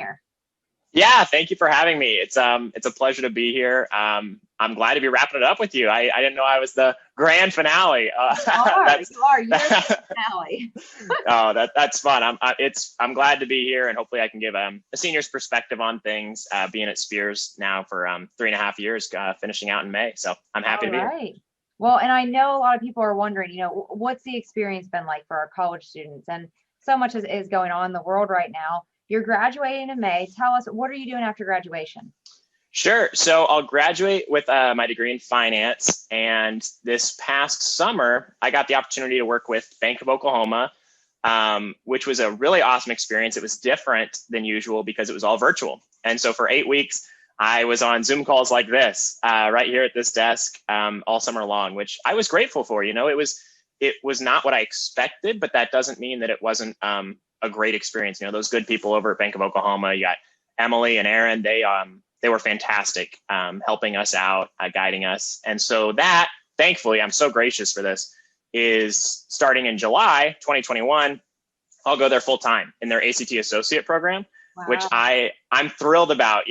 here. Yeah, thank you for having me. It's a pleasure to be here. I'm glad to be wrapping it up with you. I didn't know I was the grand finale. You are. You're the finale. Oh, that's fun. I'm glad to be here, and hopefully I can give a senior's perspective on things. Being at Spears now for 3.5 years, finishing out in May. So I'm happy to be here. Well, and I know a lot of people are wondering, what's the experience been like for our college students? And so much is going on in the world right now. You're graduating in May. Tell us, what are you doing after graduation? Sure. So I'll graduate with my degree in finance. And this past summer, I got the opportunity to work with Bank of Oklahoma, which was a really awesome experience. It was different than usual because it was all virtual. And so for 8 weeks, I was on Zoom calls like this, right here at this desk, all summer long, which I was grateful for. It was not what I expected, but that doesn't mean that it wasn't a great experience. Those good people over at Bank of Oklahoma, you got Emily and Aaron, they were fantastic, helping us out, guiding us. And so that, thankfully, I'm so gracious for this, is starting in July 2021, I'll go there full time in their ACT associate program, wow, which I'm thrilled about.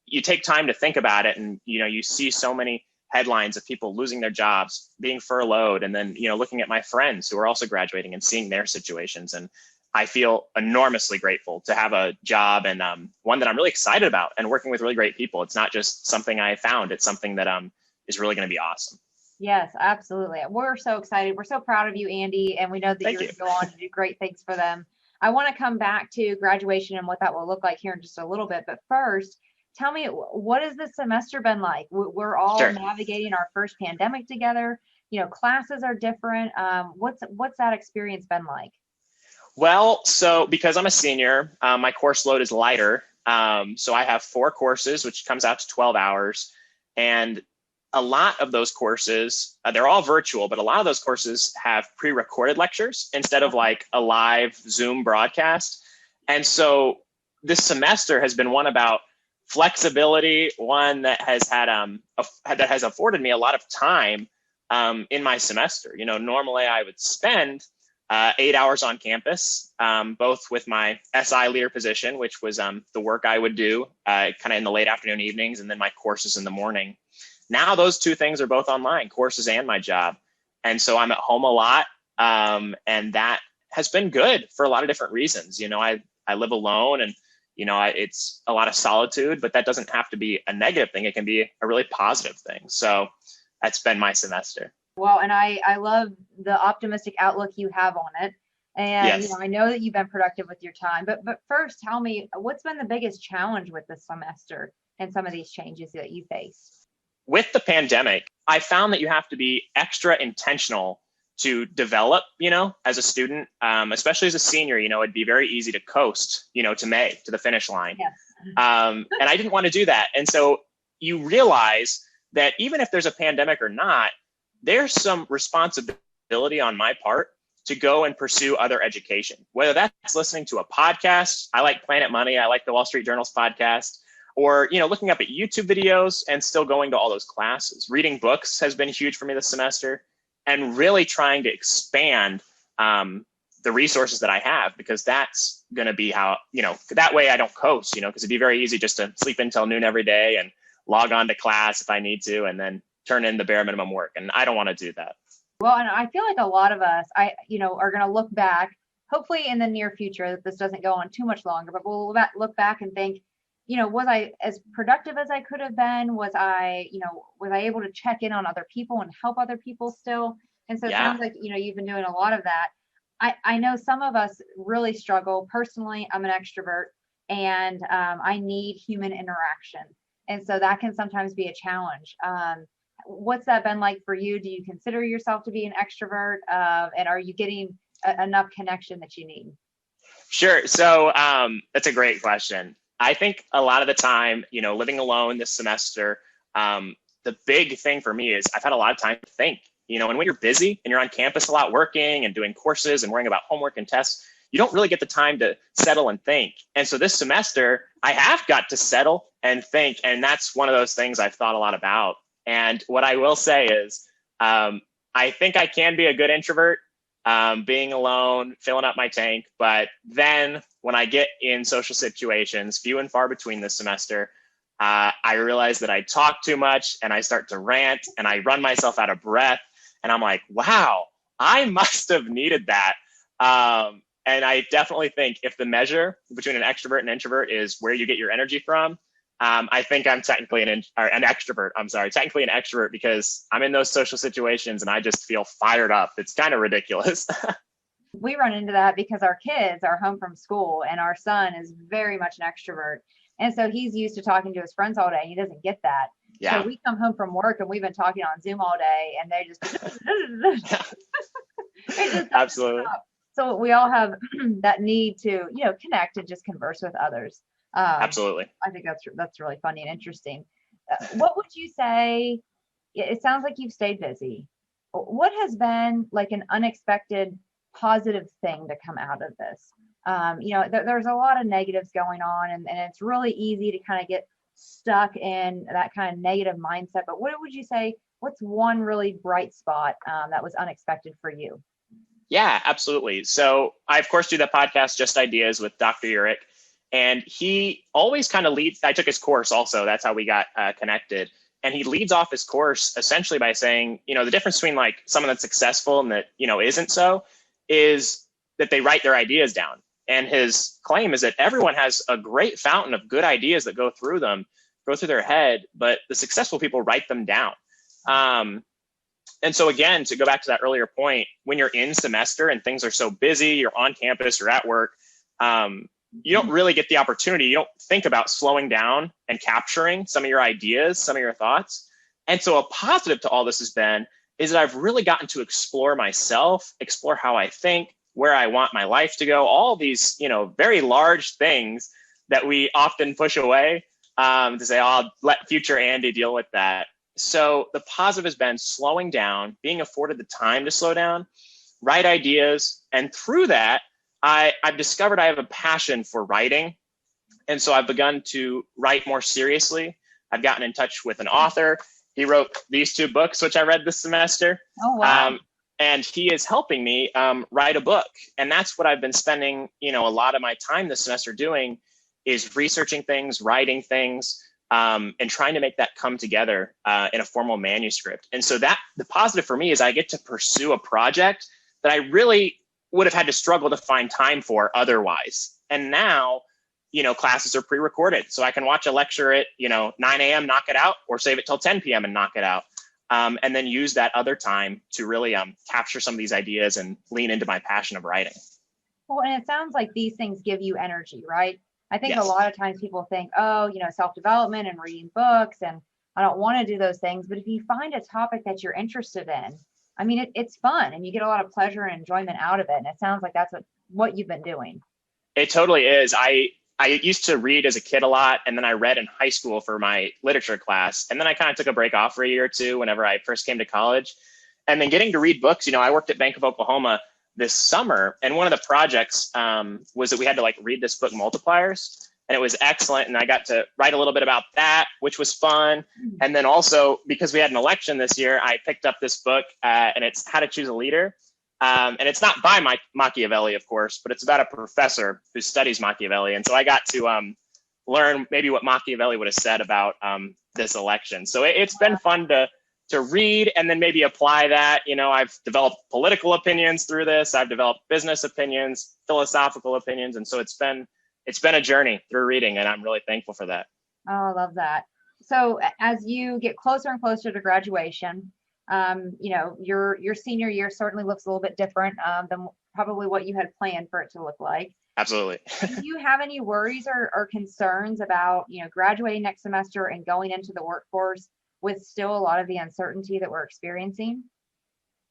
You take time to think about it, and you see so many headlines of people losing their jobs, being furloughed, and then looking at my friends who are also graduating and seeing their situations. And I feel enormously grateful to have a job, and one that I'm really excited about, and working with really great people. It's not just something I found, it's something that is really going to be awesome. Yes, absolutely. We're so excited. We're so proud of you, Andy, and we know that you're going to go on to do great things for them. I want to come back to graduation and what that will look like here in just a little bit. But first, tell me, what has this semester been like? We're all navigating our first pandemic together. Classes are different. What's that experience been like? Well, so because I'm a senior, my course load is lighter. So I have 4 courses, which comes out to 12 hours. And a lot of those courses, they're all virtual, but a lot of those courses have pre-recorded lectures instead of like a live Zoom broadcast. And so this semester has been one about flexibility, one that has had that has afforded me a lot of time in my semester. Normally I would spend 8 hours on campus, both with my SI leader position, which was the work I would do kind of in the late afternoon, evenings, and then my courses in the morning. Now those 2 things are both online, courses and my job. And so I'm at home a lot, and that has been good for a lot of different reasons. I live alone, and it's a lot of solitude, but that doesn't have to be a negative thing. It can be a really positive thing. So that's been my semester. Well, and I love the optimistic outlook you have on it. And yes. I know that you've been productive with your time, but first tell me, what's been the biggest challenge with this semester and some of these changes that you faced? With the pandemic, I found that you have to be extra intentional to develop, as a student, especially as a senior. It'd be very easy to coast, to May, to the finish line. Yes. And I didn't want to do that. And so you realize that even if there's a pandemic or not, there's some responsibility on my part to go and pursue other education, whether that's listening to a podcast. I like Planet Money. I like the Wall Street Journal's podcast, or, looking up at YouTube videos and still going to all those classes. Reading books has been huge for me this semester, and really trying to expand the resources that I have, because that's going to be how, that way I don't coast, because it'd be very easy just to sleep until noon every day and log on to class if I need to, and then turn in the bare minimum work. And I don't want to do that. Well, and I feel like a lot of us, are going to look back, hopefully in the near future, that this doesn't go on too much longer, but we'll look back and think, was I as productive as I could have been? Was I able to check in on other people and help other people still? And so it sounds like, you've been doing a lot of that. I know some of us really struggle. Personally, I'm an extrovert, and I need human interaction. And so that can sometimes be a challenge. What's that been like for you? Do you consider yourself to be an extrovert? And are you getting enough connection that you need? Sure. So that's a great question. I think a lot of the time, living alone this semester, the big thing for me is I've had a lot of time to think, and when you're busy and you're on campus a lot working and doing courses and worrying about homework and tests, you don't really get the time to settle and think. And so this semester, I have got to settle and think. And that's one of those things I've thought a lot about. And what I will say is, I think I can be a good introvert, being alone, filling up my tank. But then when I get in social situations, few and far between this semester, I realize that I talk too much and I start to rant and I run myself out of breath. And I'm like, wow, I must have needed that. And I definitely think if the measure between an extrovert and introvert is where you get your energy from, I think I'm technically an extrovert. I'm sorry, technically an extrovert, because I'm in those social situations and I just feel fired up. It's kind of ridiculous. We run into that because our kids are home from school and our son is very much an extrovert. And so he's used to talking to his friends all day. And he doesn't get that. Yeah. So we come home from work and we've been talking on Zoom all day and they just Absolutely. stop. So we all have that need to, connect and just converse with others. Absolutely. I think that's really funny and interesting. What would you say? It sounds like you've stayed busy. What has been like an unexpected positive thing to come out of this? There's a lot of negatives going on, and it's really easy to kind of get stuck in that kind of negative mindset. But what would you say? What's one really bright spot that was unexpected for you? Yeah, absolutely. So I, of course, do the podcast, Just Ideas, with Dr. Urich. And he always kind of leads, I took his course also. That's how we got connected. And he leads off his course essentially by saying, the difference between like someone that's successful and that, isn't so, is that they write their ideas down. And his claim is that everyone has a great fountain of good ideas that go through their head, but the successful people write them down. And so again, to go back to that earlier point, when you're in semester and things are so busy, you're on campus, you're at work, you don't really get the opportunity. You don't think about slowing down and capturing some of your ideas, some of your thoughts. And so a positive to all this has been is that I've really gotten to explore myself, explore how I think, where I want my life to go, all these, very large things that we often push away to say, oh, I'll let future Andy deal with that. So the positive has been slowing down, being afforded the time to slow down, write ideas. And through that, I've discovered I have a passion for writing. And so I've begun to write more seriously. I've gotten in touch with an author. He wrote these 2 books, which I read this semester. Oh, wow. And he is helping me write a book. And that's what I've been spending, a lot of my time this semester doing, is researching things, writing things, and trying to make that come together in a formal manuscript. And so that the positive for me is I get to pursue a project that I really would have had to struggle to find time for otherwise. And now, classes are pre-recorded. So I can watch a lecture at, 9 a.m., knock it out, or save it till 10 p.m. and knock it out. And then use that other time to really capture some of these ideas and lean into my passion of writing. Well, and it sounds like these things give you energy, right? I think Yes. A lot of times people think, oh, self-development and reading books, and I don't want to do those things. But if you find a topic that you're interested in, I mean, it's fun and you get a lot of pleasure and enjoyment out of it. And it sounds like that's what you've been doing. It totally is. I used to read as a kid a lot, and then I read in high school for my literature class. And then I kind of took a break off for a year or two whenever I first came to college. And then getting to read books, I worked at Bank of Oklahoma this summer, and one of the projects was that we had to read this book, Multipliers, and it was excellent. And I got to write a little bit about that, which was fun. And then also, because we had an election this year, I picked up this book, and it's How to Choose a Leader. And it's not by Machiavelli, of course, but it's about a professor who studies Machiavelli. And so I got to learn maybe what Machiavelli would have said about this election. So it's been fun to read and then maybe apply that. I've developed political opinions through this. I've developed business opinions, philosophical opinions. And so it's been a journey through reading, and I'm really thankful for that. Oh, I love that. So as you get closer and closer to graduation, your senior year certainly looks a little bit different than probably what you had planned for it to look like. Absolutely. Do you have any worries or concerns about, graduating next semester and going into the workforce with still a lot of the uncertainty that we're experiencing?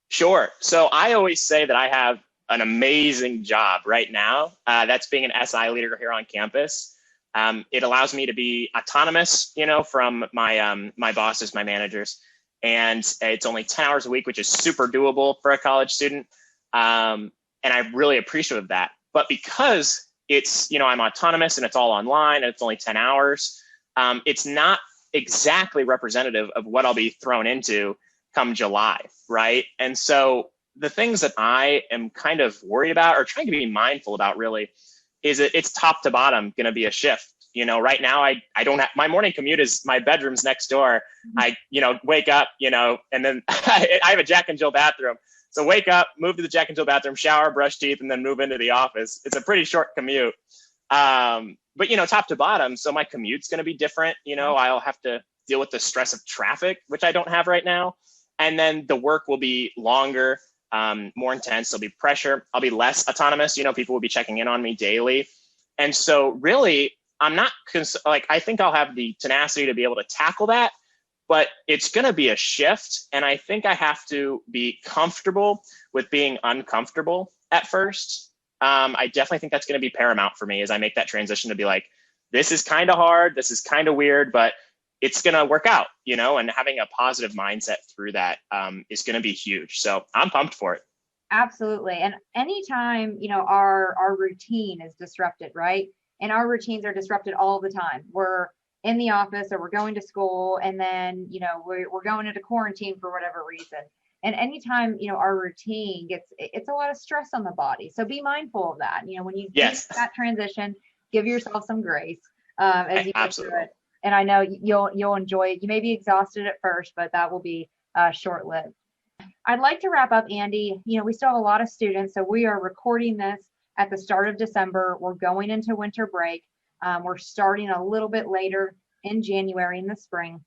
Sure. So I always say that I have an amazing job right now. That's being an SI leader here on campus. It allows me to be autonomous, from my bosses, my managers. And it's only 10 hours a week, which is super doable for a college student. And I'm really appreciative of that. But because it's, I'm autonomous and it's all online and it's only 10 hours, it's not exactly representative of what I'll be thrown into come July, right? And so the things that I am kind of worried about or trying to be mindful about really is it's top to bottom going to be a shift. You know, right now I don't have, my morning commute is my bedroom's next door. I, wake up, and then I have a Jack and Jill bathroom. So wake up, move to the Jack and Jill bathroom, shower, brush teeth, and then move into the office. It's a pretty short commute. But, top to bottom. So my commute's going to be different. I'll have to deal with the stress of traffic, which I don't have right now. And then the work will be longer, more intense. There'll be pressure. I'll be less autonomous. People will be checking in on me daily. And so really, I'm not I think I'll have the tenacity to be able to tackle that, but it's going to be a shift. And I think I have to be comfortable with being uncomfortable at first. I definitely think that's going to be paramount for me as I make that transition to be like, this is kind of hard. This is kind of weird, but it's going to work out, and having a positive mindset through that is going to be huge. So I'm pumped for it. Absolutely. And anytime, our routine is disrupted, right? And our routines are disrupted all the time. We're in the office or we're going to school, and then, we're going into quarantine for whatever reason. And anytime, our routine it's a lot of stress on the body. So be mindful of that. When you do that transition, give yourself some grace as you go through it. And I know you'll enjoy it. You may be exhausted at first, but that will be short-lived. I'd like to wrap up, Andy. We still have a lot of students, so we are recording this at the start of December. We're going into winter break. We're starting a little bit later in January in the spring.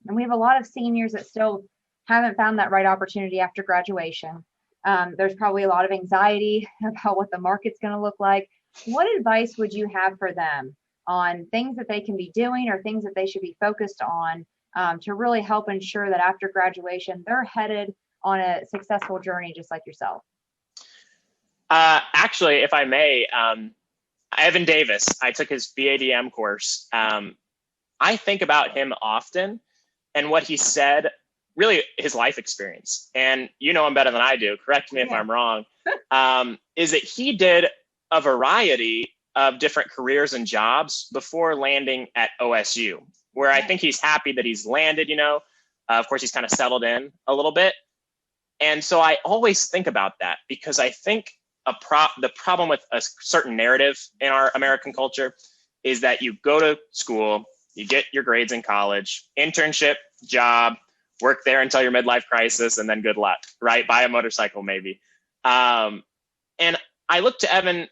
And we have a lot of seniors that still haven't found that right opportunity after graduation. There's probably a lot of anxiety about what the market's going to look like. What advice would you have for them on things that they can be doing or things that they should be focused on to really help ensure that after graduation, they're headed on a successful journey just like yourself? Actually, if I may, Evan Davis, I took his BADM course. I think about him often and what he said, really his life experience. And him better than I do, correct me if I'm wrong, is that he did a variety of different careers and jobs before landing at OSU, where I think he's happy that he's landed, of course, he's kind of settled in a little bit. And so I always think about that because I think the problem with a certain narrative in our American culture is that you go to school, you get your grades in college, internship, job, work there until your midlife crisis, and then good luck, right? Buy a motorcycle maybe. And I look to Evan,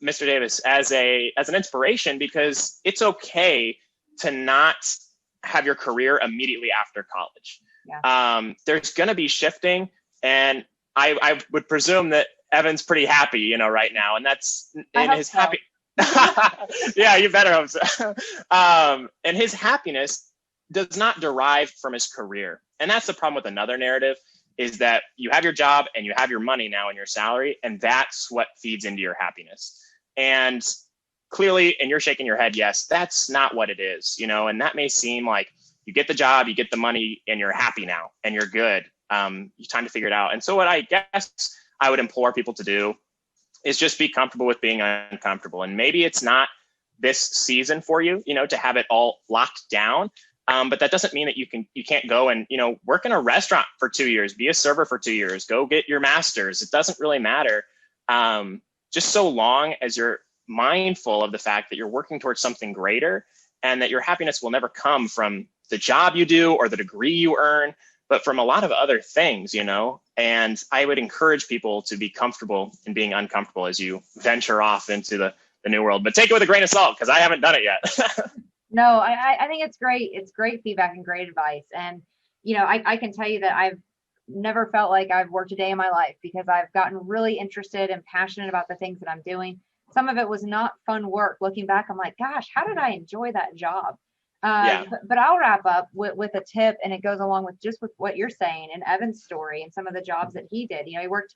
Mr. Davis, as an inspiration because it's okay to not have your career immediately after college. Yeah. There's going to be shifting, and I would presume that Evan's pretty happy, right now, and that's in his happy. Yeah, you better hope so. And his happiness does not derive from his career, and that's the problem with another narrative is that you have your job and you have your money now and your salary, and that's what feeds into your happiness. And clearly, and you're shaking your head, yes, that's not what it is, and that may seem like you get the job, you get the money, and you're happy now, and you're good. It's time to figure it out. And so what I guess I would implore people to do is just be comfortable with being uncomfortable. And maybe it's not this season for you, to have it all locked down. But that doesn't mean that you can't go and, work in a restaurant for 2 years, be a server for 2 years, go get your master's. It doesn't really matter. Just so long as you're mindful of the fact that you're working towards something greater and that your happiness will never come from the job you do or the degree you earn, but from a lot of other things, and I would encourage people to be comfortable in being uncomfortable as you venture off into the new world, but take it with a grain of salt because I haven't done it yet. No, I think it's great. It's great feedback and great advice. And, I can tell you that I've never felt like I've worked a day in my life because I've gotten really interested and passionate about the things that I'm doing. Some of it was not fun work. Looking back, I'm like, gosh, how did I enjoy that job? But I'll wrap up with a tip, and it goes along with what you're saying and Evan's story and some of the jobs that he did. He worked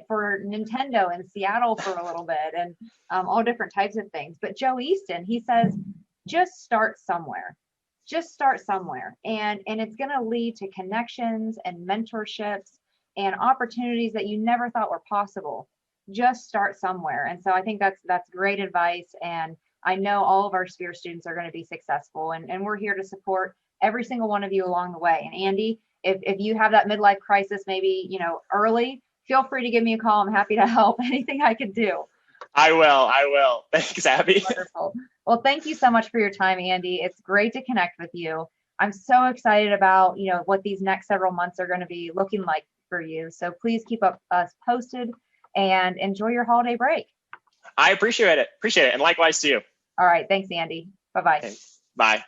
for Nintendo in Seattle for a little bit and all different types of things. But Joe Eastin, he says, just start somewhere. Just start somewhere. And it's going to lead to connections and mentorships and opportunities that you never thought were possible. Just start somewhere. And so I think that's great advice. And I know all of our Sphere students are going to be successful, and we're here to support every single one of you along the way. And Andy, if you have that midlife crisis, maybe, early, feel free to give me a call. I'm happy to help anything I can do. I will. I will. Thanks, Abby. Wonderful. Well, thank you so much for your time, Andy. It's great to connect with you. I'm so excited about, what these next several months are going to be looking like for you. So please keep us posted and enjoy your holiday break. I appreciate it. Appreciate it. And likewise to you. All right. Thanks, Andy. Bye-bye. Okay. Bye.